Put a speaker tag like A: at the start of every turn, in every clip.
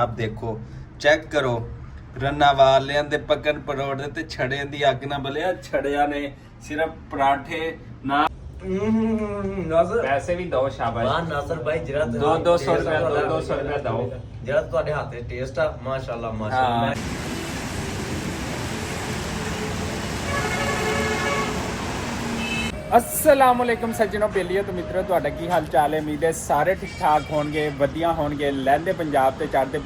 A: आप देखो चेक करो रन्ना वालियां दे पकन परोड़े ते छड़े दी अग ना बलिया छड़िया ने सिर्फ पराठे ना
B: ਨਾਜ਼ਰ
C: ਵੈਸੇ ਵੀ ਦੋ ਸ਼ਾਬਾਸ਼
B: ਵਾਹ ਨਾਜ਼ਰ ਭਾਈ ਜਿਹੜਾ
C: 200 ਰੁਪਏ 200 ਰੁਪਏ ਦੋ
B: ਜਿਹੜਾ ਤੁਹਾਡੇ ਹੱਥ ਦੇ ਟੇਸਟ ਆ ਮਾਸ਼ਾਅੱਲਾ ਮਾਸ਼ਾਅੱਲਾ
C: अस्सलाम वालेकुम सज्जनों बेलियो तो मित्रों ਤੁਹਾਡਾ ਕੀ ਹਾਲ ਚਾਲ ਹੈ ਉਮੀਦ ਹੈ ਸਾਰੇ ਠੀਕ ਠਾਕ ਹੋਣਗੇ ਵਧੀਆ ਹੋਣਗੇ ਲਹਿੰਦੇ ਪੰਜਾਬ ਤੇ ਚੜ੍ਹਦੇ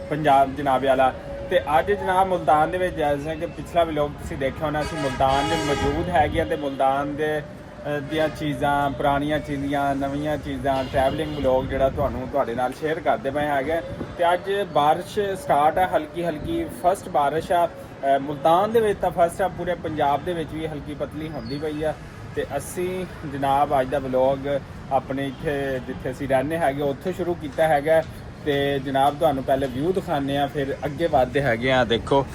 C: ਪੰਜਾਬ ਜਨਾਬ ਵਾਲਾ ਤੇ ਅੱਜ ਜਨਾਬ ਮੁਲਤਾਨ ਦੇ ਵਿੱਚ ਜੈਸੇ ਕਿ ਪਿਛਲਾ ਵਲੌਗ ਤੁਸੀਂ ਦੇਖਿਆ ਹੋਣਾ ਅਸੀਂ ਮੁਲਤਾਨ ਦੇ ਮੌਜੂਦ ਹੈਗੇ ਤੇ ਮੁਲਤਾਨ ਦੇ ਦੀਆਂ ਚੀਜ਼ਾਂ ਪੁਰਾਣੀਆਂ ਚੀਜ਼ਾਂ ਨਵੀਆਂ ਚੀਜ਼ਾਂ ਟਰੈਵਲਿੰਗ ਵਲੌਗ ਜਿਹੜਾ ਤੁਹਾਡੇ ਨਾਲ ਸ਼ੇਅਰ ਕਰਦੇ ਪਏ ਹੈਗੇ ਤੇ ਅੱਜ ਬਾਰਿਸ਼ ਸਟਾਰਟ ਹੈ ਹਲਕੀ ਹਲਕੀ ਫਸਟ ਬਾਰਿਸ਼ ਆ ਮੁਲਤਾਨ ਦੇ ਵਿੱਚ ਤਾਂ ਫਸਟ ਆ ਪੂਰੇ ਪੰਜਾਬ ਦੇ ਵਿੱਚ ਵੀ ਹਲਕੀ ਪਤਲੀ ਹੁੰਦੀ ਪਈ ਆ ਤੇ ਅਸੀਂ ਜਨਾਬ ਅੱਜ ਦਾ ਵਲੌਗ ਆਪਣੇ ਇੱਥੇ ਜਿੱਥੇ ਅਸੀਂ ਰਹਿੰਦੇ ਹੈਗੇ ਉੱਥੋਂ ਸ਼ੁਰੂ ਕੀਤਾ ਹੈਗਾ ਤੇ ਜਨਾਬ ਤੁਹਾਨੂੰ ਪਹਿਲੇ ਵਿਊ ਦਿਖਾਉਂਦੇ ਆ ਫਿਰ ਅੱਗੇ ਵਧਦੇ ਹੈਗੇ ਆ ਦੇਖੋ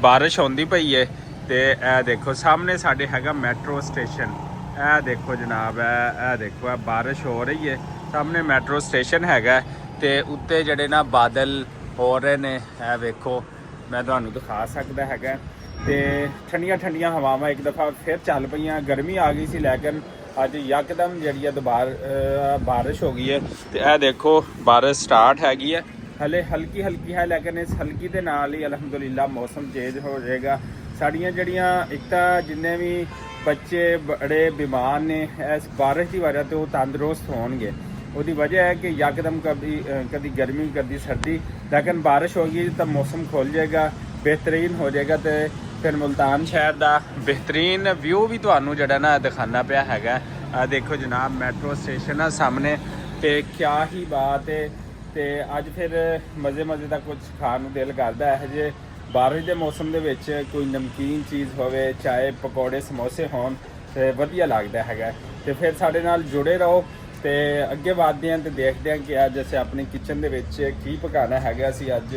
C: ਬਾਰਿਸ਼ ਹੁੰਦੀ ਪਈ ਏ ਤੇ ਇਹ ਦੇਖੋ ਸਾਹਮਣੇ ਸਾਡੇ ਹੈਗਾ ਮੈਟਰੋ ਸਟੇਸ਼ਨ ਇਹ ਦੇਖੋ ਜਨਾਬ ਇਹ ਦੇਖੋ ਇਹ ਬਾਰਿਸ਼ ਹੋ ਰਹੀ ਹੈ ਸਾਹਮਣੇ ਮੈਟਰੋ ਸਟੇਸ਼ਨ ਹੈਗਾ ਤੇ ਉੱਤੇ ਜਿਹੜੇ ਨਾ ਬਾਦਲ ਹੋ ਰਹੇ ਨੇ ਇਹ ਵੇਖੋ ਮੈਂ ਤੁਹਾਨੂੰ ਦਿਖਾ ਸਕਦਾ ਹੈਗਾ ਤੇ ਠੰਡੀਆਂ ਠੰਡੀਆਂ ਹਵਾਵਾਂ ਇੱਕ ਦਫਾ ਫਿਰ ਚੱਲ ਪਈਆਂ ਗਰਮੀ ਆ ਗਈ ਸੀ ਲੇਕਿਨ ਅੱਜ ਯਕਦਮ ਜਿਹੜੀ ਆ ਦੁਬਾਰਾ ਬਾਰਿਸ਼ ਹੋ ਗਈ ਹੈ ਤੇ ਇਹ ਦੇਖੋ ਬਾਰਿਸ਼ ਸਟਾਰਟ ਹੈਗੀ ਹੈ ਹਲੇ ਹਲਕੀ ਹਲਕੀ ਹੈ ਲੇਕਿਨ ਇਸ ਹਲਕੀ ਦੇ ਨਾਲ ਹੀ ਅਲਹਮਦੁਲਿਲਾ ਮੌਸਮ ਚੇਂਜ ਹੋ ਜਾਏਗਾ ਸਾਡੀਆਂ ਜਿਹੜੀਆਂ ਇੱਕ ਤਾਂ ਜਿੰਨੇ ਵੀ ਬੱਚੇ ਬੜੇ ਬਿਮਾਰ ਨੇ ਇਸ ਬਾਰਿਸ਼ ਦੀ ਵਜ੍ਹਾ ਤੋਂ ਉਹ ਤੰਦਰੁਸਤ ਹੋਣਗੇ ਉਹਦੀ ਵਜ੍ਹਾ ਹੈ ਕਿ ਯਕਦਮ ਕਦੀ ਗਰਮੀ ਕਦੀ ਸਰਦੀ ਲੇਕਿਨ ਬਾਰਿਸ਼ ਹੋ ਗਈ ਤਾਂ ਮੌਸਮ ਖੁੱਲ ਜਾਏਗਾ ਬਿਹਤਰੀਨ ਹੋ ਜਾਏਗਾ ਤੇ ਫਿਰ ਮੁਲਤਾਨ ਸ਼ਹਿਰ ਦਾ ਬਿਹਤਰੀਨ ਵਿਊ ਵੀ ਤੁਹਾਨੂੰ ਜਿਹੜਾ ਨਾ ਦਿਖਾਣਾ ਪਿਆ ਹੈਗਾ ਆ ਦੇਖੋ ਜਨਾਬ ਮੈਟਰੋ ਸਟੇਸ਼ਨ ਆ ਸਾਹਮਣੇ ਤੇ ਕਿਆ ਹੀ ਬਾਤ ਹੈ ਤੇ ਅੱਜ ਫਿਰ ਮਜ਼ੇ ਦਾ ਕੁਝ ਖਾਣ ਨੂੰ ਦਿਲ ਕਰਦਾ ਹੈ ਜੇ ਬਾਰਿਸ਼ ਦੇ ਮੌਸਮ ਦੇ ਵਿੱਚ ਕੋਈ ਨਮਕੀਨ ਚੀਜ਼ ਹੋਵੇ ਚਾਹੇ ਪਕੌੜੇ ਸਮੋਸੇ ਹੋਣ ਤੇ ਵਧੀਆ ਲੱਗਦਾ ਹੈਗਾ ਤੇ ਫਿਰ ਸਾਡੇ ਨਾਲ ਜੁੜੇ ਰਹੋ ਤੇ ਅੱਗੇ ਵਧਦੇ ਹਾਂ ਤੇ ਦੇਖਦੇ ਹਾਂ ਕਿ ਅੱਜ ਅਸੀਂ ਆਪਣੀ ਕਿਚਨ ਦੇ ਵਿੱਚ ਕੀ ਪਕਾਉਣਾ ਹੈਗਾ ਅਸੀਂ ਅੱਜ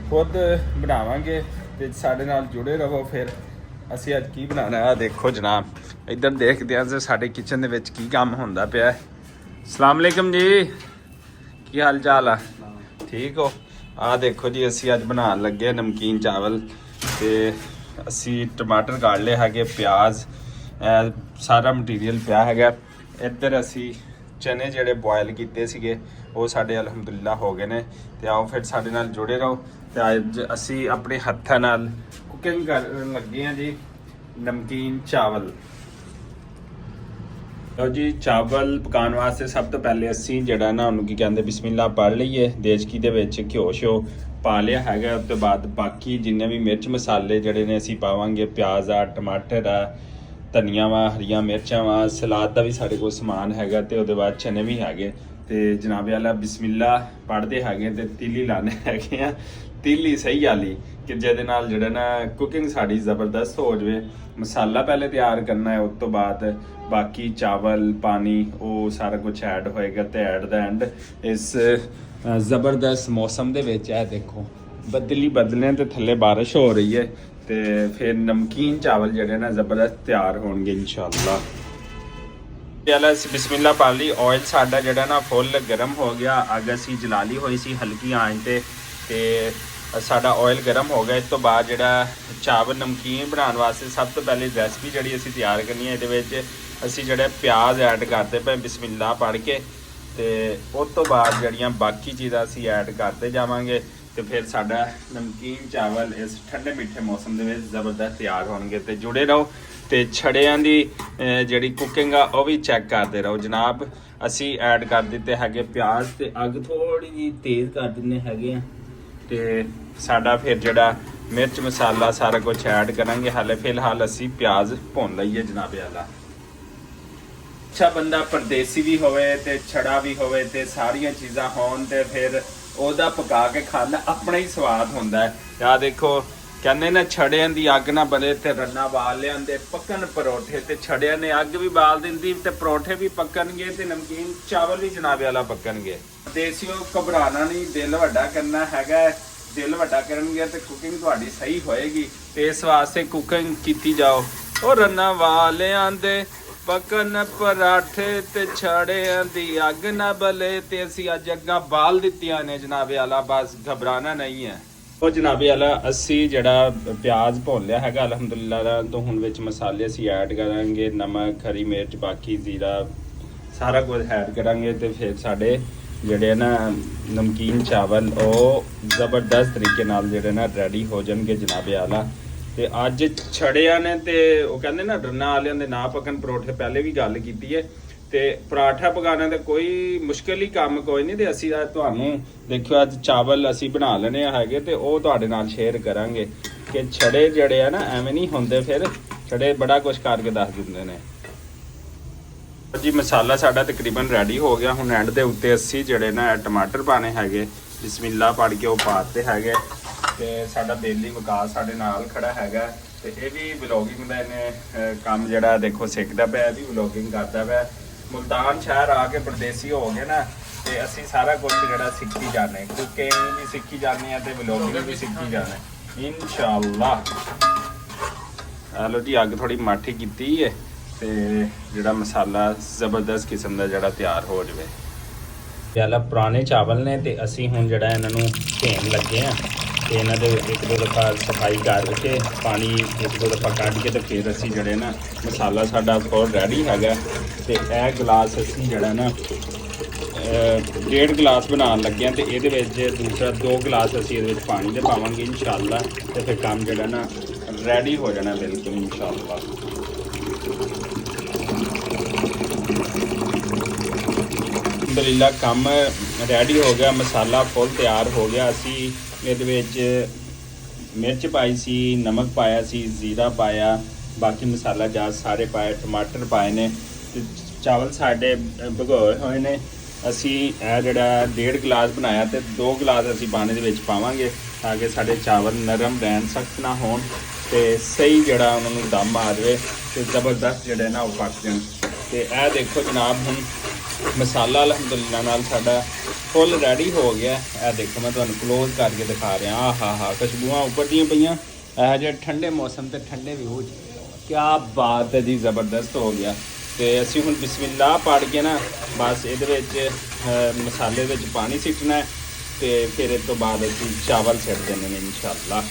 C: ਖੁਦ ਬਣਾਵਾਂਗੇ ਤੇ ਸਾਡੇ ਨਾਲ ਜੁੜੇ ਰਹੋ ਫਿਰ ਅਸੀਂ ਅੱਜ ਕੀ ਬਣਾਉਣਾ ਹੈ ਦੇਖੋ ਜਨਾਬ ਇੱਧਰ ਦੇਖਦੇ ਹਾਂ ਕਿ ਸਾਡੇ ਕਿਚਨ ਦੇ ਵਿੱਚ ਕੀ ਕੰਮ ਹੁੰਦਾ ਪਿਆ ਅਸਲਾਮ ਅਲੈਕਮ ਜੀ ਕੀ ਹਾਲ ਚਾਲ ਆ ਠੀਕ ਹੋ ਆ ਦੇਖੋ ਜੀ ਅਸੀਂ ਅੱਜ ਬਣਾਉਣ ਲੱਗੇ ਨਮਕੀਨ ਚਾਵਲ ਤੇ ਅਸੀਂ ਟਮਾਟਰ ਕਾਟ ਲਏ ਹੈਗੇ ਪਿਆਜ਼ ਸਾਰਾ ਮਟੀਰੀਅਲ ਪਿਆ ਹੈਗਾ ਇੱਧਰ ਅਸੀਂ ਚਨੇ ਜਿਹੜੇ ਬੋਇਲ ਕੀਤੇ ਸੀਗੇ ਉਹ ਸਾਡੇ ਅਲਹਮਦੁਲਿਲਾ ਹੋ ਗਏ ਨੇ ਤੇ ਆਓ ਫਿਰ ਸਾਡੇ ਨਾਲ ਜੁੜੇ ਰਹੋ ਤੇ ਅੱਜ ਅਸੀਂ ਆਪਣੇ ਹੱਥਾਂ ਨਾਲ ਕੁਕਿੰਗ ਕਰਨ ਲੱਗੇ ਹਾਂ ਜੀ ਨਮਕੀਨ ਚਾਵਲ ਲਓ ਜੀ ਚਾਵਲ ਪਕਾਉਣ ਵਾਸਤੇ ਸਭ ਤੋਂ ਪਹਿਲੇ ਅਸੀਂ ਜਿਹੜਾ ਨਾ ਉਹਨੂੰ ਕੀ ਕਹਿੰਦੇ ਬਿਸਮਿਲ੍ਲਾ ਪੜ੍ਹ ਲਈਏ ਦੇਚਕੀ ਦੇ ਵਿੱਚ ਘਿਓ ਸ਼ਿਓ ਪਾ ਲਿਆ ਹੈਗਾ ਉਸ ਤੋਂ ਬਾਅਦ ਬਾਕੀ ਜਿੰਨੇ ਵੀ ਮਿਰਚ ਮਸਾਲੇ ਜਿਹੜੇ ਨੇ ਅਸੀਂ ਪਾਵਾਂਗੇ ਪਿਆਜ਼ ਆ ਟਮਾਟਰ ਆ ਧਨੀਆ ਵਾ ਹਰੀਆਂ ਮਿਰਚਾਂ ਵਾ ਸਲਾਦ ਦਾ ਵੀ ਸਾਡੇ ਕੋਲ ਸਮਾਨ ਹੈਗਾ ਤੇ ਉਹਦੇ ਬਾਅਦ ਚਨੇ ਵੀ ਹੈਗੇ ਤੇ ਜਨਾਬੇ ਵਾਲਾ ਬਿਸਮਿਲ੍ਲਾ ਪੜ੍ਹਦੇ ਹੈਗੇ ਤੇ ਤੀਲੀ ਲਾਣੇ ਹੈਗੇ ਆ ਤੀਲੀ ਸਹੀ ਵਾਲੀ ਕਿ ਜਿਹਦੇ ਨਾਲ ਜਿਹੜਾ ਨਾ ਕੁਕਿੰਗ ਸਾਡੀ ਜ਼ਬਰਦਸਤ ਹੋ ਜਾਵੇ ਮਸਾਲਾ ਪਹਿਲੇ ਤਿਆਰ ਕਰਨਾ ਹੈ ਉਸ ਤੋਂ ਬਾਅਦ ਬਾਕੀ ਚਾਵਲ ਪਾਣੀ ਉਹ ਸਾਰਾ ਕੁਝ ਐਡ ਹੋਏਗਾ ਤੇ ਐਟ ਦਾ ਐਂਡ ਇਸ ਜ਼ਬਰਦਸਤ ਮੌਸਮ ਦੇ ਵਿੱਚ ਇਹ ਦੇਖੋ ਬਦਲੇ ਤੇ ਥੱਲੇ ਬਾਰਿਸ਼ ਹੋ ਰਹੀ ਹੈ ਤੇ ਫਿਰ ਨਮਕੀਨ ਚਾਵਲ ਜਿਹੜੇ ਨਾ ਜ਼ਬਰਦਸਤ ਤਿਆਰ ਹੋਣਗੇ ਇਨਸ਼ਾਅੱਲਾ ਪਹਿਲਾਂ ਅਸੀਂ ਬਿਸਮਿਲ੍ਲਾ ਪਾ ਲਈ ਆਇਲ ਸਾਡਾ ਜਿਹੜਾ ਨਾ ਫੁੱਲ ਗਰਮ ਹੋ ਗਿਆ ਅੱਗ ਅਸੀਂ ਜਲਾ ਲਈ ਹੋਈ ਸੀ ਹਲਕੀ ਆਂਚ ਤੇ ਸਾਡਾ ਆਇਲ ਗਰਮ ਹੋ ਗਿਆ ਇਸ ਤੋਂ ਬਾਅਦ ਜਿਹੜਾ ਚਾਵਲ ਨਮਕੀਨ ਬਣਾਉਣ ਵਾਸਤੇ ਸਭ ਤੋਂ ਪਹਿਲੇ ਰੈਸਪੀ ਜਿਹੜੀ ਅਸੀਂ ਤਿਆਰ ਕਰਨੀ ਹੈ ਇਹਦੇ ਵਿੱਚ ਅਸੀਂ ਜਿਹੜੇ ਪਿਆਜ਼ ਐਡ ਕਰਦੇ ਪਏ ਬਿਸਮਿਲ੍ਲਾ ਪੜ੍ਹ ਕੇ ਤੇ ਉਸ ਤੋਂ ਬਾਅਦ ਜਿਹੜੀਆਂ ਬਾਕੀ ਚੀਜ਼ਾਂ ਅਸੀਂ ਐਡ ਕਰਦੇ ਜਾਵਾਂਗੇ ਤੇ ਫਿਰ ਸਾਡਾ ਨਮਕੀਨ ਚਾਵਲ ਇਸ ਠੰਡੇ ਮਿੱਠੇ ਮੌਸਮ ਦੇ ਵਿੱਚ ਜ਼ਬਰਦਸਤ ਤਿਆਰ ਹੋਣਗੇ ਤੇ ਜੁੜੇ ਰਹੋ ਤੇ ਛੜਿਆਂ ਦੀ ਜਿਹੜੀ ਕੁਕਿੰਗ ਆ ਉਹ ਵੀ ਚੈੱਕ ਕਰਦੇ ਰਹੋ ਜਨਾਬ ਅਸੀਂ ਐਡ ਕਰ ਦਿੱਤੇ ਹੈਗੇ ਪਿਆਜ਼ ਤੇ ਅੱਗ ਥੋੜੀ ਜਿਹੀ ਤੇਜ਼ ਕਰ ਦਿੰਦੇ ਹੈਗੇ ਆ ਤੇ ਸਾਡਾ ਫਿਰ ਜਿਹੜਾ ਮਿਰਚ ਮਸਾਲਾ ਸਾਰਾ ਕੁਝ ਐਡ ਕਰਾਂਗੇ ਹਾਲੇ ਫਿਲਹਾਲ ਅਸੀਂ ਪਿਆਜ਼ ਭੁੰਨ ਲਈਏ ਜਨਾਬੇ ਵਾਲਾ ਅੱਛਾ ਬੰਦਾ ਪਰਦੇਸੀ ਵੀ ਹੋਵੇ ਤੇ ਛੜਾ ਵੀ ਹੋਵੇ ਤੇ ਸਾਰੀਆਂ ਚੀਜ਼ਾਂ ਹੋਣ ਤੇ ਫਿਰ ਉਹਦਾ ਪਕਾ ਕੇ ਖਾਣਾ ਆਪਣਾ ਹੀ ਸਵਾਦ ਹੁੰਦਾ ਹੈ ਆ ਦੇਖੋ ਕਹਿੰਦੇ ਨਾ ਛੜਿਆਂ ਦੀ ਅੱਗ ਨਾ ਬਲੇ ਤੇ ਰੰਨਾ ਬਾਲ ਲਿਆਂਦੇ ਪੱਕਣ ਪਰੌਠੇ ਤੇ ਛੜਿਆਂ ਨੇ ਅੱਗ ਵੀ ਬਾਲ ਦਿੰਦੀ ਤੇ ਪਰੌਠੇ ਵੀ ਪੱਕਣਗੇ ਤੇ ਨਮਕੀਨ ਚਾਵਲ ਵੀ ਜਨਾਬੇ ਵਾਲਾ ਪੱਕਣਗੇ ਦੇਸੀਓ ਘਬਰਾਣਾ ਨਹੀਂ ਦਿਲ ਵੱਡਾ ਕਰਨਾ ਹੈਗਾ ਦਿਲ ਵੱਡਾ ਕਰਨਗੇ ਤੇ ਕੁਕਿੰਗ ਤੁਹਾਡੀ ਸਹੀ ਹੋਏਗੀ ਤੇ ਇਸ ਵਾਸਤੇ ਕੁਕਿੰਗ ਕੀਤੀ ਜਾਓ ਉਹ ਰੰਨਾ ਵਾਲਿਆਂ ਦੇ
A: ਪਕਨ ਪਰਾਠੇ ਤੇ ਛੜਿਆਂ ਦੀ ਅੱਗ ਨਾ ਬਲੇ ਤੇ ਅਸੀਂ ਅੱਜ ਅੱਗਾਂ ਬਾਲ ਦਿੱਤੀਆਂ ਨੇ ਜਨਾਬੇ ਆਲਾ, ਬਸ ਘਬਰਾਣਾ ਨਹੀਂ ਹੈ। ਉਹ ਜਨਾਬੇ ਆਲਾ ਅਸੀਂ ਜਿਹੜਾ ਪਿਆਜ਼ ਭੁੰਨ ਲਿਆ ਹੈਗਾ ਅਲਹਮਦੁਲਿਲਾ, ਤੋਂ ਹੁਣ ਵਿੱਚ ਮਸਾਲੇ ਅਸੀਂ ਐਡ ਕਰਾਂਗੇ, ਨਮਕ, ਹਰੀ ਮਿਰਚ, ਬਾਕੀ ਜ਼ੀਰਾ ਸਾਰਾ ਕੁਝ ਐਡ ਕਰਾਂਗੇ ਤੇ ਫਿਰ ਸਾਡੇ ਜਿਹੜੇ ਨਾ ਨਮਕੀਨ ਚਾਵਲ ਉਹ ਜ਼ਬਰਦਸਤ ਤਰੀਕੇ ਨਾਲ ਜਿਹੜੇ ਨਾ ਰੈਡੀ ਹੋ ਜਾਣਗੇ ਜਨਾਬੇ ਆਲਾ। ਤੇ ਅੱਜ ਛੜਿਆਂ ਨੇ ਤੇ ਉਹ ਕਹਿੰਦੇ ਨਾ ਰੰਨਾ ਵਾਲਿਆਂ ਦੇ ਨਾ ਪਕਣ ਪਰੌਠੇ, ਪਹਿਲੇ ਵੀ ਗੱਲ ਕੀਤੀ ਹੈ। ਤੇ ਪਰਾਠਾ ਪਕਾਉਣਾ ਦਾ ਕੋਈ ਮੁਸ਼ਕਿਲ ਹੀ ਕੰਮ ਕੋਈ ਨਹੀਂ। ਤੇ ਅਸੀਂ ਅੱਜ ਤੁਹਾਨੂੰ ਦੇਖਿਓ ਅੱਜ ਚਾਵਲ ਅਸੀਂ ਬਣਾ ਲੈਣੇ ਹੈਗੇ ਤੇ ਉਹ ਤੁਹਾਡੇ ਨਾਲ ਸ਼ੇਅਰ ਕਰਾਂਗੇ ਕਿ ਛੜੇ ਜਿਹੜੇ ਆ ਨਾ ਐਵੇਂ ਨਹੀਂ ਹੁੰਦੇ, ਫਿਰ ਛੜੇ ਬੜਾ ਕੁਝ ਕਰਕੇ ਦੱਸ ਦਿੰਦੇ ਨੇ ਜੀ। ਮਸਾਲਾ ਸਾਡਾ ਤਕਰੀਬਨ ਰੈਡੀ ਹੋ ਗਿਆ। ਹੁਣ ਐਂਡ ਦੇ ਉੱਤੇ ਅਸੀਂ ਜਿਹੜੇ ਨਾ ਟਮਾਟਰ ਪਾਣੇ ਹੈਗੇ, ਬਿਸਮਿਲ੍ਲਾ ਪੜ ਕੇ ਉਹ ਪਾਤੇ ਹੈਗੇ। ਤੇ ਸਾਡਾ ਬੇਲੀ ਵਿਕਾਸ ਸਾਡੇ ਨਾਲ ਖੜਾ ਹੈਗਾ ਤੇ ਇਹ ਵੀ ਵਲੌਗਿੰਗ ਦਾ ਇਹਨੇ ਕੰਮ ਜਿਹੜਾ ਦੇਖੋ ਸਿੱਖਦਾ ਪਿਆ, ਇਹ ਵੀ ਵਲੌਗਿੰਗ ਕਰਦਾ ਪਿਆ। ਮੁਲਤਾਨ ਸ਼ਹਿਰ ਆ ਕੇ ਪਰਦੇਸੀ ਹੋ ਗਏ ਨਾ ਤੇ ਅਸੀਂ ਸਾਰਾ ਕੁਝ ਜਿਹੜਾ ਸਿੱਖੀ ਜਾਂਦੇ, ਕੁਕਿੰਗ ਵੀ ਸਿੱਖੀ ਜਾਂਦੇ ਆ ਤੇ ਵਲੌਗਿੰਗ ਵੀ ਸਿੱਖੀ ਜਾਂਦੇ ਇਨਸ਼ਾਅੱਲਾ। ਲੋ ਜੀ ਅੱਗ ਥੋੜੀ ਮਾਠੀ ਕੀਤੀ ਹੈ ਤੇ ਜਿਹੜਾ ਮਸਾਲਾ ਜ਼ਬਰਦਸਤ ਕਿਸਮ ਦਾ ਜਿਹੜਾ ਤਿਆਰ ਹੋ ਜਾਵੇ। ਪਹਿਲਾ ਪੁਰਾਣੇ ਚਾਵਲ ਨੇ ਤੇ ਅਸੀਂ ਹੁਣ ਜਿਹੜਾ ਇਹਨਾਂ ਨੂੰ ਧੋਣ ਲੱਗੇ ਆ ਤੇ ਇਹਨਾਂ ਦੇ ਇੱਕ ਦੋ ਦਫਾ ਸਫਾਈ ਕਰਕੇ ਪਾਣੀ ਇੱਕ ਦੋ ਦਫਾ ਕੱਢ ਕੇ ਤੇ ਫਿਰ ਅਸੀਂ ਜਿਹੜੇ ਨਾ ਮਸਾਲਾ ਸਾਡਾ ਫੁੱਲ ਰੈਡੀ ਹੈਗਾ। ਤੇ ਇਹ ਗਲਾਸ ਅਸੀਂ ਜਿਹੜਾ ਨਾ 1.5 ਗਲਾਸ ਬਣਾਉਣ ਲੱਗੇ ਆ ਤੇ ਇਹਦੇ ਵਿੱਚ ਦੂਸਰਾ 2 ਗਲਾਸ ਅਸੀਂ ਇਹਦੇ ਵਿੱਚ ਪਾਣੀ ਦੇ ਪਾਵਾਂਗੇ ਇਨਸ਼ਾਅੱਲਾ। ਤੇ ਫਿਰ ਕੰਮ ਜਿਹੜਾ ਨਾ ਰੈਡੀ ਹੋ ਜਾਣਾ ਬਿਲਕੁਲ ਇਨਸ਼ਾਅੱਲਾ। ਅਲਹਮਦੁਲਿਲਾ ਕੰਮ ਰੈਡੀ ਹੋ ਗਿਆ, ਮਸਾਲਾ ਫੁੱਲ ਤਿਆਰ ਹੋ ਗਿਆ। ਅਸੀਂ ਇਹਦੇ ਵਿੱਚ ਮਿਰਚ ਪਾਈ ਸੀ, ਨਮਕ ਪਾਇਆ ਸੀ, ਜ਼ੀਰਾ ਪਾਇਆ, ਬਾਕੀ ਮਸਾਲਾ ਜਾ ਸਾਰੇ ਪਾਏ, ਟਮਾਟਰ ਪਾਏ ਨੇ ਤੇ ਚਾਵਲ ਸਾਡੇ ਭਗੋਏ ਹੋਏ ਨੇ। ਅਸੀਂ ਇਹ ਜਿਹੜਾ 1.5 ਗਲਾਸ ਬਣਾਇਆ ਤੇ 2 ਗਲਾਸ ਅਸੀਂ ਪਾਣੀ ਦੇ ਵਿੱਚ ਪਾਵਾਂਗੇ ਤਾਂ ਕਿ ਸਾਡੇ ਚਾਵਲ ਨਰਮ ਰਹਿਣ, ਸਖਤ ਨਾ ਹੋਣ ਤੇ ਸਹੀ ਜਿਹੜਾ ਉਹਨਾਂ ਨੂੰ ਦਮ ਆ ਜਾਵੇ ਤੇ ਜ਼ਬਰਦਸਤ ਜਿਹੜੇ ਨਾ ਉਹ ਪੱਕ ਜਾਣ। ਤੇ ਇਹ ਦੇਖੋ ਜਨਾਬ ਹੁਣ ਮਸਾਲਾ ਅਲਹਮਦੁਲਿਲਾ ਨਾਲ ਸਾਡਾ ਫੁੱਲ ਰੈਡੀ ਹੋ ਗਿਆ। ਇਹ ਦੇਖੋ ਮੈਂ ਤੁਹਾਨੂੰ ਕਲੋਜ਼ ਕਰਕੇ ਦਿਖਾ ਰਿਹਾ। ਆਹਾ ਖੁਸ਼ਬੂਆਂ ਉੱਪਰ ਦੀਆਂ ਪਈਆਂ। ਇਹ ਜਿਹੇ ਠੰਡੇ ਮੌਸਮ ਤੇ ਠੰਡੇ ਵਿਊ 'ਚ ਕਿਆ ਬਾਤ ਹੈ ਜੀ, ਜ਼ਬਰਦਸਤ ਹੋ ਗਿਆ। ਤੇ ਅਸੀਂ ਹੁਣ ਬਿਸਮਿਲ੍ਲਾ ਪੜ ਕੇ ਨਾ ਬਸ ਇਹਦੇ ਵਿੱਚ ਮਸਾਲੇ ਵਿੱਚ ਪਾਣੀ ਸਿੱਟਣਾ ਤੇ ਫਿਰ ਇਸ ਤੋਂ ਬਾਅਦ ਅਸੀਂ ਚਾਵਲ ਸਿੱਟ ਦੇਣੇ ਨੇ ਇਨਸ਼ਾਅੱਲਾ।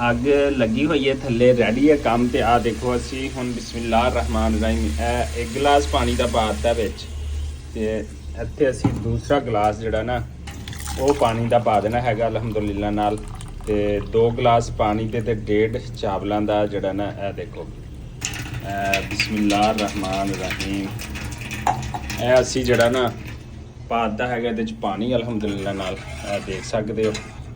A: ਅੱਗ ਲੱਗੀ ਹੋਈ ਹੈ ਥੱਲੇ, ਰੈਡੀ ਹੈ ਕੰਮ। ਤੇ ਆ ਦੇਖੋ ਅਸੀਂ ਹੁਣ ਬਿਸਮਿਲ੍ਲਾ ਰਹਿਮਾਨ ਰਹੀਮ ਇਹ 1 ਗਲਾਸ ਪਾਣੀ ਦਾ ਪਾਤਾ ਵਿੱਚ ਤੇ ਇੱਥੇ ਅਸੀਂ ਦੂਸਰਾ ਗਲਾਸ ਜਿਹੜਾ ਨਾ ਉਹ ਪਾਣੀ ਦਾ ਪਾ ਦੇਣਾ ਹੈਗਾ ਅਲਹਮਦੁਲਿਲਾ ਨਾਲ। ਤੇ 2 ਗਲਾਸ ਪਾਣੀ ਦੇ ਤੇ 1.5 ਚਾਵਲਾਂ ਦਾ ਜਿਹੜਾ ਨਾ ਇਹ ਦੇਖੋ ਬਿਸਮਿਲ੍ਲਾ ਰਹਿਮਾਨ ਰਹੀਮ ਇਹ ਅਸੀਂ ਜਿਹੜਾ ਨਾ ਪਾਤਾ ਹੈਗਾ ਇਹਦੇ ਚ ਪਾਣੀ ਅਲਹਮਦੁਲਿਲਾ ਨਾਲ, ਇਹ ਦੇਖ ਸਕਦੇ ਹੋ।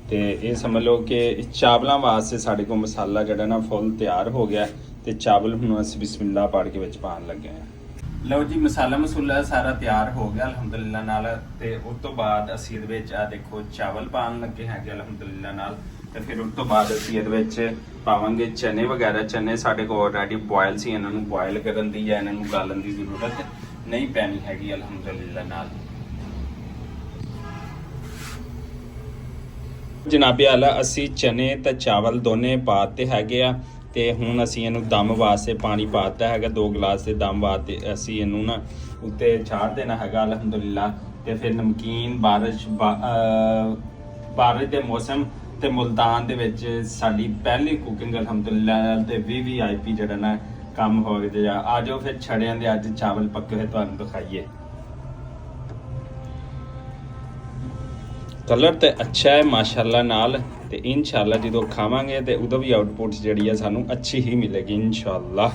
A: ਤੇ ਇਹ ਸਮਝ ਲਓ ਕਿ ਚਾਵਲਾਂ ਵਾਸਤੇ ਸਾਡੇ ਕੋਲ ਮਸਾਲਾ ਜਿਹੜਾ ਨਾ ਫੁੱਲ ਤਿਆਰ ਹੋ ਗਿਆ ਤੇ ਚਾਵਲ ਹੁਣ ਅਸੀਂ ਬਿਸਮਿਲ੍ਲਾ ਪੜ ਕੇ ਵਿੱਚ ਪਾਉਣ ਲੱਗੇ ਹਾਂ। ਲਓ ਜੀ ਮਸਾਲਾ ਮਸੂਲਾ ਸਾਰਾ ਤਿਆਰ ਹੋ ਗਿਆ ਅਲਹਮਦੁਲਿਲਾ ਨਾਲ। ਤੇ ਉਸ ਤੋਂ ਬਾਅਦ ਅਸੀਂ ਇਹਦੇ ਵਿੱਚ ਆ ਦੇਖੋ ਚਾਵਲ ਪਾਉਣ ਲੱਗੇ ਹੈਗੇ ਅਲਹਮਦੁਲਿਲਾ ਨਾਲ। ਤੇ ਫਿਰ ਉਸ ਤੋਂ ਬਾਅਦ ਅਸੀਂ ਇਹਦੇ ਵਿੱਚ ਪਾਵਾਂਗੇ ਚਨੇ ਵਗੈਰਾ। ਚਨੇ ਸਾਡੇ ਕੋਲ ਆਲਰੇਡੀ ਬੋਇਲ ਸੀ, ਇਹਨਾਂ ਨੂੰ ਬੋਇਲ ਕਰਨ ਦੀ ਜਾਂ ਇਹਨਾਂ ਨੂੰ ਗਾਲਣ ਦੀ ਜ਼ਰੂਰਤ ਨਹੀਂ ਪੈਣੀ ਹੈਗੀ ਅਲਹਮਦੁਲਿਲਾ ਨਾਲ। ਜਨਾਬੇ ਆਲਾ ਅਸੀਂ ਚਨੇ ਤੇ ਚਾਵਲ ਦੋਨੇ ਪਾਤੇ ਹੈਗੇ ਆ ਤੇ ਹੁਣ ਅਸੀਂ ਇਹਨੂੰ ਦਮ ਵਾਸਤੇ ਪਾਣੀ ਪਾਤਾ ਹੈਗਾ 2 ਗਲਾਸ ਦੇ ਦਮ ਵਾਸਤੇ। ਅਸੀਂ ਇਹਨੂੰ ਨਾ ਉੱਤੇ ਛਾੜ ਦੇਣਾ ਹੈਗਾ ਅਲਹਮਦੁਲਿਲਾ। ਤੇ ਫਿਰ ਨਮਕੀਨ ਬਾਰਿਸ਼ ਦੇ ਮੌਸਮ ਤੇ ਮੁਲਤਾਨ ਦੇ ਵਿੱਚ ਸਾਡੀ ਪਹਿਲੀ ਕੁਕਿੰਗ ਅਲਹਮਦੁਲਿਲਾ ਤੇ VVIP ਜਿਹੜਾ ਨਾ ਕੰਮ ਹੋ ਗਿਆ। ਆ ਜਾਓ ਫਿਰ ਛੜਿਆਂ ਦੇ ਅੱਜ ਚਾਵਲ ਪੱਕੇ ਹੋਏ ਤੁਹਾਨੂੰ ਦਿਖਾਈਏ। ਕਲਰ ਤੇ ਅੱਛਾ ਹੈ ਮਾਸ਼ਾਅੱਲਾ ਨਾਲ ਤੇ ਇਨਸ਼ਾਅੱਲਾ ਜਦੋਂ ਖਾਵਾਂਗੇ ਤੇ ਉਦੋਂ ਵੀ ਆਊਟਪੁੱਟ ਜਿਹੜੀ ਹੈ ਸਾਨੂੰ ਅੱਛੀ ਹੀ ਮਿਲੇਗੀ ਇਨਸ਼ਾਅੱਲਾ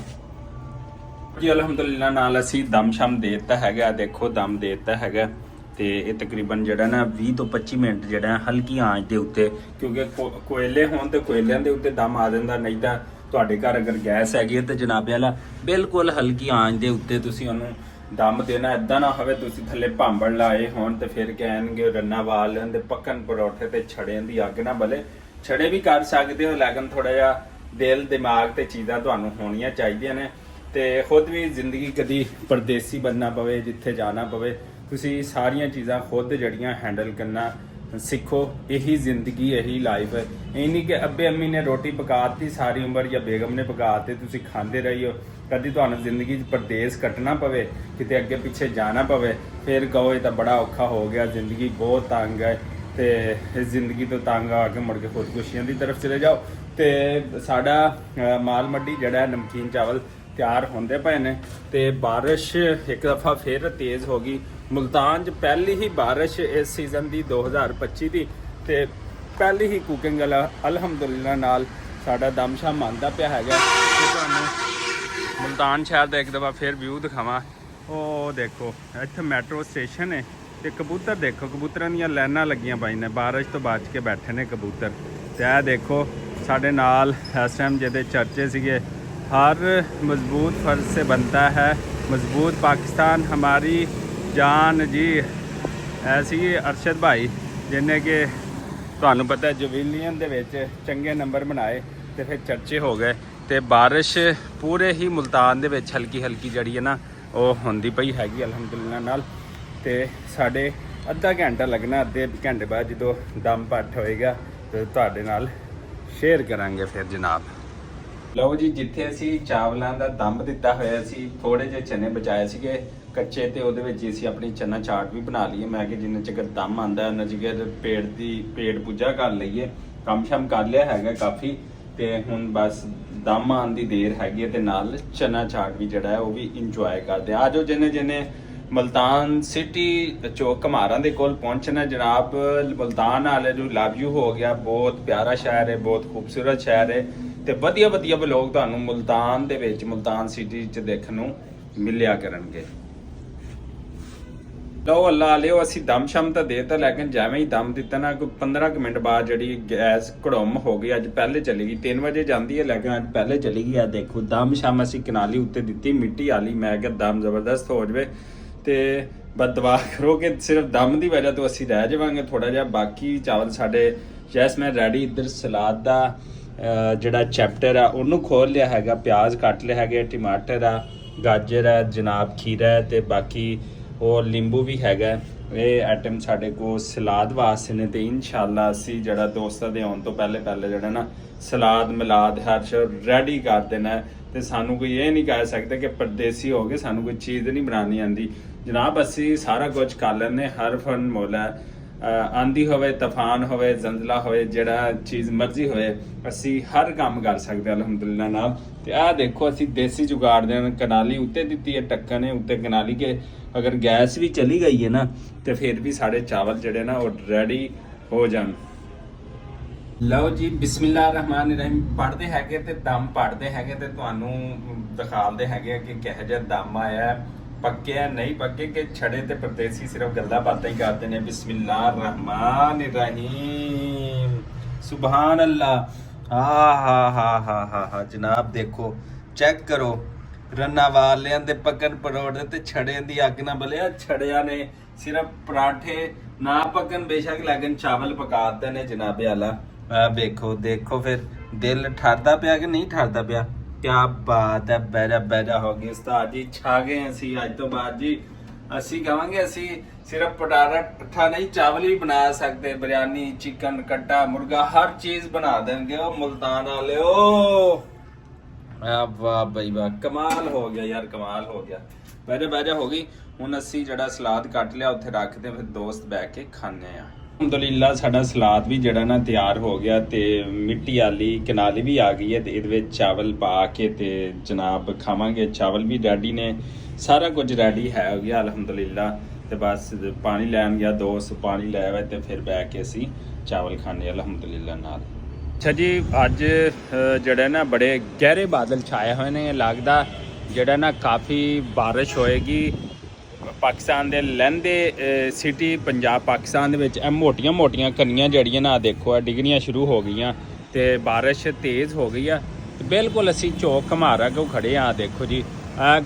A: ਜੀ। ਅਲਹਮਦੁਲਿਲਾ ਨਾਲ ਅਸੀਂ ਦਮ ਸ਼ਮ ਦੇ ਦਿੱਤਾ ਹੈਗਾ, ਦੇਖੋ ਦਮ ਦੇ ਦਿੱਤਾ ਹੈਗਾ ਤੇ ਇਹ ਤਕਰੀਬਨ ਜਿਹੜਾ ਨਾ 20 ਤੋਂ 25 ਮਿੰਟ ਜਿਹੜਾ ਹਲਕੀ ਆਂਚ ਦੇ ਉੱਤੇ, ਕਿਉਂਕਿ ਕੋਇਲੇ ਹੋਣ ਤੇ ਕੋਇਲਿਆਂ ਦੇ ਉੱਤੇ ਦਮ ਆ ਜਾਂਦਾ, ਨਹੀਂ ਤਾਂ ਤੁਹਾਡੇ ਘਰ ਅਗਰ ਗੈਸ ਹੈਗੀ ਹੈ ਤੇ ਜਨਾਬੇ ਵਾਲਾ ਬਿਲਕੁਲ ਹਲਕੀ ਆਂਚ ਦੇ ਉੱਤੇ ਤੁਸੀਂ ਉਹਨੂੰ ਦਮ ਦੇਣਾ। ਇਦਾਂ ਨਾ ਹੋਵੇ ਤੁਸੀਂ ਥੱਲੇ ਭਾਂਬੜ ਲਾਏ ਹੋਣ ਤੇ ਫਿਰ ਕਹਿਣਗੇ ਰੰਨਾ ਵਾਲ ਦੇ ਪੱਕਣ ਪਰੌਠੇ ਤੇ ਛੜਿਆਂ ਦੀ ਅੱਗ ਨਾ ਬਲੇ। ਛੜੇ ਵੀ ਕਰ ਸਕਦੇ ਹੋ ਲੇਕਿਨ ਥੋੜਾ ਜਿਹਾ ਦਿਲ ਦਿਮਾਗ ਤੇ ਚੀਜ਼ਾਂ ਤੁਹਾਨੂੰ ਹੋਣੀਆਂ ਚਾਹੀਦੀਆਂ ਨੇ। ਤੇ ਖੁਦ ਵੀ ਜ਼ਿੰਦਗੀ ਕਦੀ ਪਰਦੇਸੀ ਬਣਨਾ ਪਵੇ, ਜਿੱਥੇ ਜਾਣਾ ਪਵੇ, ਤੁਸੀਂ ਸਾਰੀਆਂ ਚੀਜ਼ਾਂ ਖੁਦ ਜਿਹੜੀਆਂ ਹੈਂਡਲ ਕਰਨਾ ਸਿੱਖੋ। ਇਹੀ ਜ਼ਿੰਦਗੀ, ਇਹੀ ਲਾਈਫ ਹੈ। ਇਹ ਨਹੀਂ ਕਿ ਅੱਬੇ ਅੰਮੀ ਨੇ ਰੋਟੀ ਪਕਾਤੀ ਸਾਰੀ ਉਮਰ ਜਾਂ ਬੇਗਮ ਨੇ ਪਕਾਤੀ ਤੁਸੀਂ ਖਾਂਦੇ ਰਹੀਓ।
C: ਕਦੀ ਤੁਹਾਨੂੰ ਜ਼ਿੰਦਗੀ 'ਚ ਪਰਦੇਸ ਕੱਟਣਾ ਪਵੇ, ਕਿਤੇ ਅੱਗੇ ਪਿੱਛੇ ਜਾਣਾ ਪਵੇ, ਫਿਰ ਕਹੋ ਇਹ ਤਾਂ ਬੜਾ ਔਖਾ ਹੋ ਗਿਆ, ਜ਼ਿੰਦਗੀ ਬਹੁਤ ਤੰਗ ਹੈ, ਤੇ ਇਸ ਜ਼ਿੰਦਗੀ ਤੋਂ ਤੰਗ ਆ ਕੇ ਮੁੜ ਕੇ ਖੁਦਕੁਸ਼ੀਆਂ ਦੀ ਤਰਫ ਚਲੇ ਜਾਓ। ਤੇ ਸਾਡਾ ਮਾਲ ਮੰਡੀ ਜਿਹੜਾ ਨਮਕੀਨ ਚਾਵਲ ਤਿਆਰ ਹੁੰਦੇ ਪਏ ਨੇ, ਤੇ ਬਾਰਿਸ਼ ਇੱਕ ਦਫਾ ਫਿਰ ਤੇਜ਼ ਹੋ ਗਈ। ਮੁਲਤਾਨ 'ਚ ਪਹਿਲੀ ਹੀ ਬਾਰਿਸ਼ ਇਸ ਸੀਜ਼ਨ ਦੀ 2025 ਦੀ, ਤੇ ਪਹਿਲੀ ਹੀ ਕੁਕਿੰਗ ਅਲਹਮਦੁਲਿਲਾ ਨਾਲ ਸਾਡਾ ਦਮਸ਼ਮ ਆਉਂਦਾ ਪਿਆ ਹੈਗਾ। ਤੇ ਤੁਹਾਨੂੰ ਮੁਲਤਾਨ ਸ਼ਹਿਰ ਦਾ ਇੱਕ ਦਫਾ ਫਿਰ ਵਿਊ ਦਿਖਾਵਾਂ। ਉਹ ਦੇਖੋ ਇੱਥੇ ਮੈਟਰੋ ਸਟੇਸ਼ਨ ਹੈ, ਤੇ ਕਬੂਤਰ ਦੇਖੋ, ਕਬੂਤਰਾਂ ਦੀਆਂ ਲਾਈਨਾਂ ਲੱਗੀਆਂ ਪਈਆਂ ਨੇ, ਬਾਰਿਸ਼ ਤੋਂ ਬਚ ਕੇ ਬੈਠੇ ਨੇ ਕਬੂਤਰ। ਤੇ ਇਹ ਦੇਖੋ ਸਾਡੇ ਨਾਲ ਇਸ ਟਾਈਮ ਜਿਹਦੇ ਚਰਚੇ ਸੀਗੇ, हर मजबूत फर्ज से बनता है मजबूत पाकिस्तान हमारी जान जी। ऐसे ही अरशद भाई जिन्हें कि ਤੁਹਾਨੂੰ ਪਤਾ ਜਵੈਲੀਅਨ ਦੇ ਵਿੱਚ ਚੰਗੇ ਨੰਬਰ ਬਣਾਏ ਤੇ ਫਿਰ ਚਰਚੇ ਹੋ ਗਏ। ਤੇ ਬਾਰਿਸ਼ ਪੂਰੇ ਹੀ ਮੁਲਤਾਨ ਦੇ ਵਿੱਚ ਹਲਕੀ ਹਲਕੀ ਜਿਹੜੀ ਹੈ ਨਾ ਉਹ ਹੁੰਦੀ ਪਈ ਹੈਗੀ ਅਲਹਮਦੁਲਿਲਾ ਨਾਲ। ਤੇ ਸਾਡੇ ਅੱਧਾ ਘੰਟਾ ਲੱਗਣਾ, ਅੱਧੇ ਘੰਟੇ ਬਾਅਦ ਜਦੋਂ ਦਮ ਪੱਟ ਹੋਏਗਾ ਤੇ ਤੁਹਾਡੇ ਨਾਲ ਸ਼ੇਅਰ ਕਰਾਂਗੇ ਫਿਰ ਜਨਾਬ। ਲਓ ਜੀ, ਜਿੱਥੇ ਅਸੀਂ ਚਾਵਲਾਂ ਦਾ ਦਮ ਦਿੱਤਾ ਹੋਇਆ ਸੀ, ਥੋੜੇ ਜਿਹੇ ਚਨੇ ਬਚਾਏ ਸੀਗੇ ਕੱਚੇ, ਤੇ ਉਹਦੇ ਵਿੱਚ ਅਸੀਂ ਆਪਣੀ ਚਨਾ ਚਾਟ ਵੀ ਬਣਾ ਲਈਏ। ਮੈਂ ਕਿ ਜਿੰਨੇ ਚਿਰ ਦਮ ਆਂਦਾ ਉਹਨਾਂ ਚਿਰ ਪੇਟ ਪੂਜਾ ਕਰ ਲਈਏ। ਕੰਮ ਸ਼ਮ ਕਰ ਲਿਆ ਹੈਗਾ ਕਾਫੀ, ਤੇ ਹੁਣ ਬਸ ਦਮ ਆਉਣ ਦੀ ਦੇਰ ਹੈਗੀ ਹੈ, ਤੇ ਨਾਲ ਚਨਾ ਚਾਟ ਵੀ ਜਿਹੜਾ ਹੈ ਉਹ ਵੀ ਇੰਜੋਏ ਕਰਦੇ ਆ। ਜੋ ਜਿਹਨੇ ਮੁਲਤਾਨ ਸਿਟੀ ਚੌਕ ਘਮਾਰਾਂ ਦੇ ਕੋਲ ਪਹੁੰਚਣਾ ਜਨਾਬ, ਮੁਲਤਾਨ ਵਾਲੇ ਨੂੰ ਲਵ ਯੂ ਹੋ ਗਿਆ। ਬਹੁਤ ਪਿਆਰਾ ਸ਼ਹਿਰ ਹੈ, ਬਹੁਤ ਖੂਬਸੂਰਤ ਸ਼ਹਿਰ ਹੈ, ਤੇ ਵਧੀਆ ਵਲੋਗ ਤੁਹਾਨੂੰ ਮੁਲਤਾਨ ਦੇ ਵਿੱਚ, ਮੁਲਤਾਨ ਸਿਟੀ 'ਚ ਦੇਖਣ ਨੂੰ ਮਿਲਿਆ ਕਰਨਗੇ। ਲਓ ਅੱਲਾ ਲਿਓ, ਅਸੀਂ ਦਮ ਸ਼ਮ ਤਾਂ ਦੇਤਾ, ਲੇਕਿਨ ਜਿਵੇਂ ਹੀ ਦਮ ਦਿੱਤਾ ਨਾ ਕੋਈ 15 ਕੁ ਮਿੰਟ ਬਾਅਦ ਜਿਹੜੀ ਗੈਸ ਘੜਮ ਹੋ ਗਈ। ਅੱਜ ਪਹਿਲੇ ਚਲੀ ਗਈ, 3 ਵਜੇ ਜਾਂਦੀ ਹੈ, ਲੇਕਿਨ ਅੱਜ ਪਹਿਲੇ ਚਲੀ ਗਈ। ਆ ਦੇਖੋ ਦਮ ਸ਼ਮ ਅਸੀਂ ਕਨਾਲੀ ਉੱਤੇ ਦਿੱਤੀ ਮਿੱਟੀ ਵਾਲੀ, ਮੈਂ ਕਿਹਾ ਦਮ ਜ਼ਬਰਦਸਤ ਹੋ ਜਾਵੇ, ਤੇ ਬਸ ਦੁਆ ਕਰੋ ਕਿ ਸਿਰਫ ਦਮ ਦੀ ਵਜ੍ਹਾ ਤੋਂ ਅਸੀਂ ਰਹਿ ਜਾਵਾਂਗੇ ਥੋੜਾ ਜਿਹਾ। ਬਾਕੀ ਚਾਵਲ ਸਾਡੇ ਜੈਸਮੈਨ ਰੈਡੀ। ਇੱਧਰ ਸਲਾਦ ਦਾ ਜਿਹੜਾ ਚੈਪਟਰ ਆ ਉਹਨੂੰ ਖੋਲ ਲਿਆ ਹੈਗਾ, ਪਿਆਜ਼ ਕੱਟ ਲਿਆ ਹੈਗਾ, ਟਮਾਟਰ ਆ, ਗਾਜਰ ਹੈ ਜਨਾਬ, ਖੀਰਾ ਹੈ, ਤੇ ਬਾਕੀ ਉਹ ਨਿੰਬੂ ਵੀ ਹੈਗਾ। ਇਹ ਆਈਟਮ ਸਾਡੇ ਕੋਲ ਸਲਾਦ ਵਾਸਤੇ ਨੇ, ਤੇ ਇਨਸ਼ਾਅੱਲਾ ਅਸੀਂ ਜਿਹੜਾ ਦੋਸਤਾਂ ਦੇ ਆਉਣ ਤੋਂ ਪਹਿਲੇ ਜਿਹੜਾ ਨਾ ਸਲਾਦ ਮਿਲਾਦ ਹਰ ਸ਼ੈ ਰੈਡੀ ਕਰ ਦੇਣਾ। ਤੇ ਸਾਨੂੰ ਕੋਈ ਇਹ ਨਹੀਂ ਕਹਿ ਸਕਦਾ ਕਿ ਪਰਦੇਸੀ ਹੋ ਗਏ, ਸਾਨੂੰ ਕੋਈ ਚੀਜ਼ ਨਹੀਂ ਬਣਾਉਣੀ ਆਉਂਦੀ ਜਨਾਬ। ਅਸੀਂ ਸਾਰਾ ਕੁਝ ਕਰ ਲੈਂਦੇ, ਹਰ ਫਨ ਮੌਲਾ ਆਂਦੀ ਹੋਵੇ, ਤੂਫਾਨ ਹੋਵੇ, ਜ਼ਲਜ਼ਲਾ ਹੋਵੇ, ਜਿਹੜਾ ਚੀਜ਼ ਮਰਜ਼ੀ ਹੋਵੇ, ਅਸੀਂ ਹਰ ਕੰਮ ਕਰ ਸਕਦੇ ਅਲਹਮਦੁਲਿਲਾ ਨਾਲ। ਤੇ ਆਹ ਦੇਖੋ ਅਸੀਂ ਦੇਸੀ ਜੁਗਾੜ ਦੇ ਕਨਾਲੀ ਉੱਤੇ ਦਿੱਤੀ ਹੈ, ਢੱਕਣ ਹੈ ਉੱਤੇ ਕਨਾਲੀ ਕੇ, ਅਗਰ ਗੈਸ ਵੀ ਚਲੀ ਗਈ ਹੈ ਨਾ ਤੇ ਫਿਰ ਵੀ ਸਾਡੇ ਚਾਵਲ ਜਿਹੜੇ ਨਾ ਉਹ ਰੈਡੀ ਹੋ ਜਾਣ। ਲਓ ਜੀ, ਬਿਸਮਿਲ੍ਲਾਹਿਰ ਰਹਿਮਾਨਿਰ ਰਹੀਮ ਪੜ੍ਹਦੇ ਹੈਗੇ ਤੇ ਦਮ ਪੜ੍ਹਦੇ ਹੈਗੇ, ਤੇ ਤੁਹਾਨੂੰ ਦਿਖਾਉਂਦੇ ਹੈਗੇ ਕਿ ਕਿਹੋ ਜਿਹਾ ਦਮ ਆਇਆ, ਪੱਕੇ ਆ ਨਹੀਂ ਪੱਕੇ, ਕਿ ਛੜੇ ਤੇ ਪਰਦੇਸੀ ਸਿਰਫ ਗੱਲਾਂ ਬਾਤਾਂ ਹੀ ਕਰਦੇ ਨੇ। ਬਿਸਮਿਲ੍ਲਾਹਿਰ ਰਹਿਮਾਨਿਰ ਰਹੀਮ, ਸੁਭਾਨ ਅੱਲਾ। ਹਾ ਜਨਾਬ ਦੇਖੋ, ਚੈੱਕ ਕਰੋ, ਰੰਨਾ ਵਾਲਿਆਂ ਦੇ ਪੱਕਣ ਪਰੋੜੇ ਤੇ ਛੜਿਆਂ ਦੀ ਅੱਗ ਨਾ ਬਲਿਆ। ਛੜਿਆਂ ਨੇ ਸਿਰਫ ਪਰਾਠੇ ਨਾ ਪੱਕਣ ਬੇਸ਼ੱਕ, ਲੇਕਿਨ ਚਾਵਲ ਪਕਾਤੇ ਨੇ ਜਨਾਬੇ ਆਲਾ। ਦੇਖੋ ਫਿਰ ਦਿਲ ਠਰਦਾ ਪਿਆ ਕਿ ਨਹੀਂ ਠਰਦਾ ਪਿਆ। ਕਿਆ ਬਾਤ ਹੈ, ਬੈਰਾ ਹੋ ਗਈ ਉਸਤਾਦ ਜੀ, ਛਾ ਗਏ ਅਸੀਂ ਅੱਜ ਤੋਂ ਬਾਅਦ ਜੀ। ਅਸੀਂ ਕਹਾਂਗੇ ਅਸੀਂ ਸਿਰਫ ਪਰਾਠਾ ਨਹੀਂ ਚਾਵਲ ਵੀ ਬਣਾ ਸਕਦੇ, ਬਿਰਿਆਨੀ, ਚਿਕਨ, ਕੱਟਾ, ਮੁਰਗਾ, ਹਰ ਚੀਜ਼ ਬਣਾ ਦੇਣਗੇ ਉਹ ਮੁਲਤਾਨ ਵਾਲੇ। ਓ ਵਾਹ ਬਈ ਵਾਹ, ਕਮਾਲ ਹੋ ਗਿਆ ਯਾਰ, ਕਮਾਲ ਹੋ ਗਿਆ। ਬੈਰਾ ਹੋ ਗਈ। ਹੁਣ ਅਸੀਂ ਜਿਹੜਾ ਸਲਾਦ ਕੱਟ ਲਿਆ ਉੱਥੇ ਰੱਖਦੇ, ਫਿਰ ਦੋਸਤ ਬਹਿ ਕੇ ਖਾਣੇ ਆ। ਅਲਹਮਦੁਲਿਲਾ ਸਾਡਾ ਸਲਾਦ ਵੀ ਜਿਹੜਾ ਨਾ ਤਿਆਰ ਹੋ ਗਿਆ, ਤੇ ਮਿੱਟੀ ਵਾਲੀ ਕਨਾਲੀ ਵੀ ਆ ਗਈ ਹੈ, ਤੇ ਇਹਦੇ ਵਿੱਚ ਚਾਵਲ ਪਾ ਕੇ ਤੇ ਜਨਾਬ ਖਾਵਾਂਗੇ। ਚਾਵਲ ਵੀ ਰੈਡੀ ਨੇ, ਸਾਰਾ ਕੁਝ ਰੈਡੀ ਹੈ ਹੋ ਗਿਆ ਅਲਹਮਦੁਲਿਲਾ। ਤੇ ਬਸ ਪਾਣੀ ਲੈਣ ਗਿਆ ਦੋਸਤ, ਪਾਣੀ ਲੈ ਆਵੇ, ਤੇ ਫਿਰ ਬਹਿ ਕੇ ਅਸੀਂ ਚਾਵਲ ਖਾਣੇ ਅਲਹਮਦੁਲਿਲਾ ਨਾਲ। ਅੱਛਾ ਜੀ, ਅੱਜ ਜਿਹੜਾ ਨਾ ਬੜੇ ਗਹਿਰੇ ਬਾਦਲ ਛਾਏ ਹੋਏ ਨੇ, ਲੱਗਦਾ ਜਿਹੜਾ ਨਾ ਕਾਫੀ ਬਾਰਿਸ਼ ਹੋਏਗੀ। ਪਾਕਿਸਤਾਨ ਦੇ ਲਹਿੰਦੇ ਸਿਟੀ ਪੰਜਾਬ ਪਾਕਿਸਤਾਨ ਦੇ ਵਿੱਚ ਇਹ ਮੋਟੀਆਂ ਕਣੀਆਂ ਜਿਹੜੀਆਂ ਨਾ ਦੇਖੋ ਆ ਡਿੱਗਣੀਆਂ ਸ਼ੁਰੂ ਹੋ ਗਈਆਂ, ਤੇ ਬਾਰਿਸ਼ ਤੇਜ਼ ਹੋ ਗਈ ਆ। ਤੇ ਬਿਲਕੁਲ ਅਸੀਂ ਚੌਕ ਘਮਾਰਾ ਕੋ ਖੜੇ ਆ। ਦੇਖੋ ਜੀ,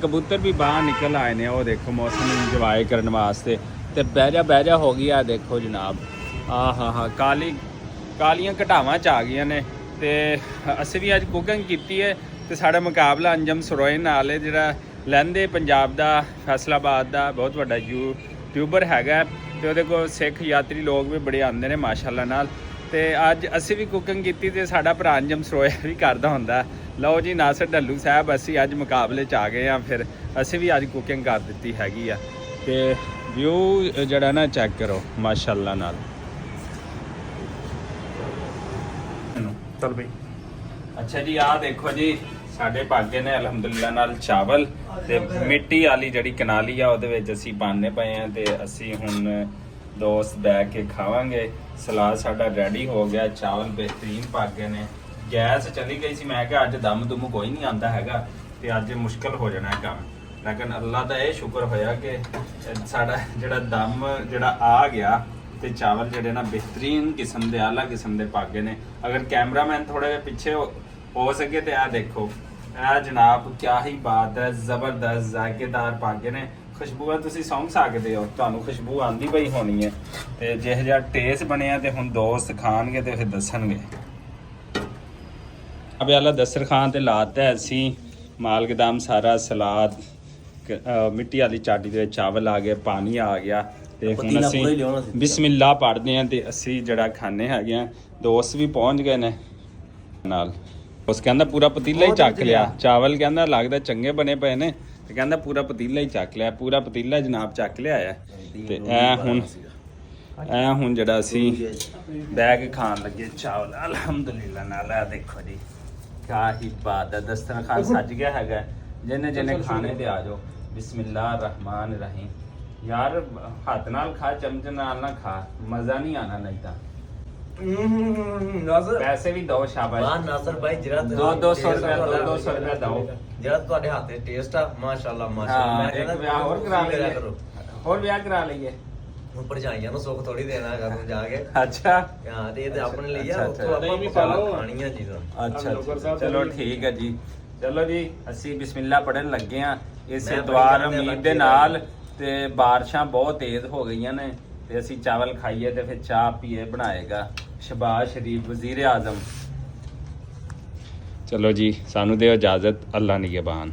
C: ਕਬੂਤਰ ਵੀ ਬਾਹਰ ਨਿਕਲ ਆਏ ਨੇ, ਉਹ ਦੇਖੋ ਮੌਸਮ ਇੰਜੋਏ ਕਰਨ ਵਾਸਤੇ। ਤੇ ਬਹਿਜਾ ਹੋ ਗਈ ਆ ਦੇਖੋ ਜਨਾਬ, ਕਾਲੀਆਂ ਘਟਾਵਾਂ ਚ ਆ ਗਈਆਂ ਨੇ। ਤੇ ਅਸੀਂ ਵੀ ਅੱਜ ਕੁਕਿੰਗ ਕੀਤੀ ਹੈ, ਤੇ ਸਾਡਾ ਮੁਕਾਬਲਾ ਅੰਜਮ ਸਰੋਏ ਨਾਲ ਹੈ, ਜਿਹੜਾ ਲਹਿੰਦੇ ਪੰਜਾਬ ਦਾ, ਫੈਸਲਾਬਾਦ ਦਾ ਬਹੁਤ ਵੱਡਾ ਯੂਟਿਊਬਰ ਹੈਗਾ, ਤੇ ਉਹਦੇ ਕੋਲ ਸਿੱਖ ਯਾਤਰੀ ਲੋਕ ਵੀ ਬੜੇ ਆਉਂਦੇ ਨੇ ਮਾਸ਼ਾਅੱਲਾ ਨਾਲ। ਤੇ ਅੱਜ ਅਸੀਂ ਵੀ ਕੁਕਿੰਗ ਕੀਤੀ, ਤੇ ਸਾਡਾ ਭਰਾ ਅੰਜਮ ਸਰੋਇਆ ਵੀ ਕਰਦਾ ਹੁੰਦਾ, ਲਓ ਜੀ ਨਾਸਰ ਢੱਲੂ ਸਾਹਿਬ, ਅਸੀਂ ਅੱਜ ਮੁਕਾਬਲੇ 'ਚ ਆ ਗਏ ਆ। ਫਿਰ ਅਸੀਂ ਵੀ ਅੱਜ ਕੁਕਿੰਗ ਕਰ ਦਿੱਤੀ ਹੈਗੀ ਆ ਤੇ ਵਿਊ ਜਿਹੜਾ ਨਾ ਚੈੱਕ ਕਰੋ ਮਾਸ਼ਾਅੱਲਾ ਨਾਲ। ਚਲ ਬਈ। ਅੱਛਾ ਜੀ, ਆਹ ਦੇਖੋ ਜੀ ਸਾਡੇ ਭਾਗੇ ਨੇ ਅਲਹਮਦੁਲਿਲਾ ਨਾਲ ਚਾਵਲ ਤੇ ਮਿੱਟੀ ਵਾਲੀ ਜਿਹੜੀ ਕਨਾਲੀ ਆ ਉਹਦੇ ਵਿੱਚ ਅਸੀਂ ਪਾਣੇ ਪਏ ਆ ਤੇ ਅਸੀਂ ਹੁਣ ਦੋਸਤ ਬੈਠ ਕੇ ਖਾਵਾਂਗੇ। ਸਲਾਦ ਸਾਡਾ ਰੈਡੀ ਹੋ ਗਿਆ, ਚਾਵਲ ਬਿਹਤਰੀਨ ਭਾਗੇ ਨੇ। ਗੈਸ ਚਲੀ ਗਈ ਸੀ, ਮੈਂ ਕਿਹਾ ਅੱਜ ਦਮ ਦੁਮ ਕੋਈ ਨਹੀਂ ਆਂਦਾ ਹੈਗਾ ਤੇ ਅੱਜ ਮੁਸ਼ਕਲ ਹੋ ਜਾਣਾ ਹੈ ਕੰਮ, ਲੇਕਿਨ ਅੱਲਾ ਦਾ ਇਹ ਸ਼ੁਕਰ ਹੋਇਆ ਕਿ ਸਾਡਾ ਜਿਹੜਾ ਦਮ ਜਿਹੜਾ ਆ ਗਿਆ ਤੇ ਚਾਵਲ ਜਿਹੜੇ ਨਾ ਬਿਹਤਰੀਨ ਕਿਸਮ ਦੇ ਆਲਾ ਕਿਸਮ ਦੇ ਭਾਗੇ ਨੇ। ਅਗਰ ਕੈਮਰਾਮੈਨ ਥੋੜੇ ਜਿਹਾ ਪਿੱਛੇ ਹੋ ਸਕੇ ਤੇ ਆ ਦੇਖੋ, ਇਹ ਜਨਾਬ ਕਿਆ ਹੀ ਬਾਤ ਹੈ, ਜ਼ਬਰਦਸਤ ਜ਼ਾਇਕੇਦਾਰ ਭਾਗੇ ਨੇ। ਖੁਸ਼ਬੂਆਂ ਤੁਸੀਂ ਸੌਂਗ ਸਕਦੇ ਹੋ, ਤੁਹਾਨੂੰ ਖੁਸ਼ਬੂ ਆਂਦੀ ਪਈ ਹੋਣੀ ਹੈ ਤੇ ਜਿਹੋ ਜਿਹਾ ਟੇਸਟ ਬਣਿਆ ਤੇ ਹੁਣ ਦੋਸਤ ਖਾਣਗੇ ਤੇ ਫਿਰ ਦੱਸਣਗੇ। ਅਬੇ ਅੱਲਾ ਦਸਤਰਖਾਨ ਤੇ ਲਾਤਾ ਅਸੀਂ ਮਾਲ ਗਦਾਮ ਸਾਰਾ ਸਲਾਦ, ਮਿੱਟੀ ਵਾਲੀ ਚਾਟੀ ਦੇ ਵਿੱਚ ਚਾਵਲ ਆ ਗਏ, ਪਾਣੀ ਆ ਗਿਆ ਤੇ ਹੁਣ ਅਸੀਂ ਬਿਸਮਿਲ੍ਲਾ ਪੜ੍ਹਦੇ ਹਾਂ ਤੇ ਅਸੀਂ ਜਿਹੜਾ ਖਾਣੇ ਹੈਗੇ ਆ। ਦੋਸਤ ਵੀ ਪਹੁੰਚ ਗਏ ਨੇ ਨਾਲ। ਉਸ ਕਹਿੰਦਾ ਪੂਰਾ ਪਤੀਲਾ ਹੀ ਚੱਕ ਲਿਆ ਚਾਵਲ, ਕਹਿੰਦਾ ਲੱਗਦਾ ਚੰਗੇ ਬਣੇ ਪਏ ਨੇ ਤੇ ਕਹਿੰਦਾ ਪੂਰਾ ਪਤੀਲਾ ਹੀ ਚੱਕ ਲਿਆ। ਪੂਰਾ ਪਤੀਲਾ ਜਨਾਬ ਚੱਕ ਲਿਆ ਹੈ ਤੇ ਇਹ ਹੁਣ ਜਿਹੜਾ ਅਸੀਂ ਬਹਿ ਕੇ ਖਾਣ ਲੱਗੇ ਚਾਵਲ ਅਲਹਮਦੁਲਿਲਾ ਨਾਲ। ਇਹ ਦੇਖੋ ਜੀ ਕਿਆ ਹੀ ਬਾਤ ਹੈ, ਦਸਤਰਖਾਨ ਸੱਜ ਗਿਆ ਹੈਗਾ। ਜਿਹਨੇ ਜਿਹਨੇ ਖਾਣੇ ਤੇ ਆ ਜਾਓ। ਬਿਸਮਿਲ੍ਲਾਹ ਰਹਿਮਾਨ ਰਹੀਮ। ਯਾਰ ਹੱਥ ਨਾਲ ਖਾ, ਚਮਚ ਨਾਲ ਨਾ ਖਾ, ਮਜ਼ਾ ਨਹੀਂ ਆਣਾ ਨਹੀਂ ਤਾਂ।
B: ਨਾਜ਼ਰ
C: ਪੈਸੇ ਵੀ ਦੋ ਸ਼ਾਬਾਸ਼।
B: ਵਾਹ ਨਾਜ਼ਰ ਭਾਈ ਜਿਹੜਾ
C: 200 ਰੁਪਏ ਦੋ।
B: ਜਿਹੜਾ ਤੁਹਾਡੇ ਹੱਥ ਤੇ ਟੇਸਟ ਆ ਮਾਸ਼ਾਅੱਲਾ
C: ਹਾਂ,
B: ਮਾਸ਼ਾਅੱਲਾ।
C: ਇੱਕ ਵਿਆਹ ਹੋਰ ਕਰਾ ਲਈਏ, ਹੋਰ ਵਿਆਹ ਕਰਾ ਲਈਏ।
B: ਹੁਣ ਭਰਜਾਈਆਂ ਨੂੰ ਸੁੱਖ ਥੋੜੀ ਦੇਣਾ ਹੈਗਾ ਤੂੰ ਜਾ ਕੇ।
C: ਅੱਛਾ
B: ਹਾਂ ਤੇ ਇਹ ਤੇ ਆਪਣੇ ਲਈ ਆ,
C: ਅੱਛਾ,
B: ਉੱਥੋਂ ਆਪਾਂ ਮਸਾਲਾ ਖਾਣੀਆਂ ਚੀਜ਼ਾਂ।
C: ਅੱਛਾ ਚਲੋ ਠੀਕ ਹੈ ਜੀ। ਚਲੋ ਜੀ ਅਸੀਂ ਬਿਸਮਿਲ੍ਲਾ ਪੜਨ ਲੱਗੇ ਆ ਇਸੇ ਦੁਆਰ ਉਮੀਦ ਦੇ ਨਾਲ ਤੇ ਬਾਰਿਸ਼ਾਂ ਬਹੁਤ ਤੇਜ਼ ਹੋ ਗਈਆਂ ਨੇ ਤੇ ਅਸੀਂ ਚਾਵਲ ਖਾਈਏ ਤੇ ਫਿਰ ਚਾਹ ਪੀਏ ਬਣਾਏਗਾ ਸ਼ਬਾਜ਼ ਸ਼ਰੀਫ ਵਜ਼ੀਰ ਆਜ਼ਮ। ਚਲੋ ਜੀ ਸਾਨੂੰ ਦਿਓ ਇਜਾਜ਼ਤ, ਅੱਲਾ ਨਿਗਹਿਬਾਨ।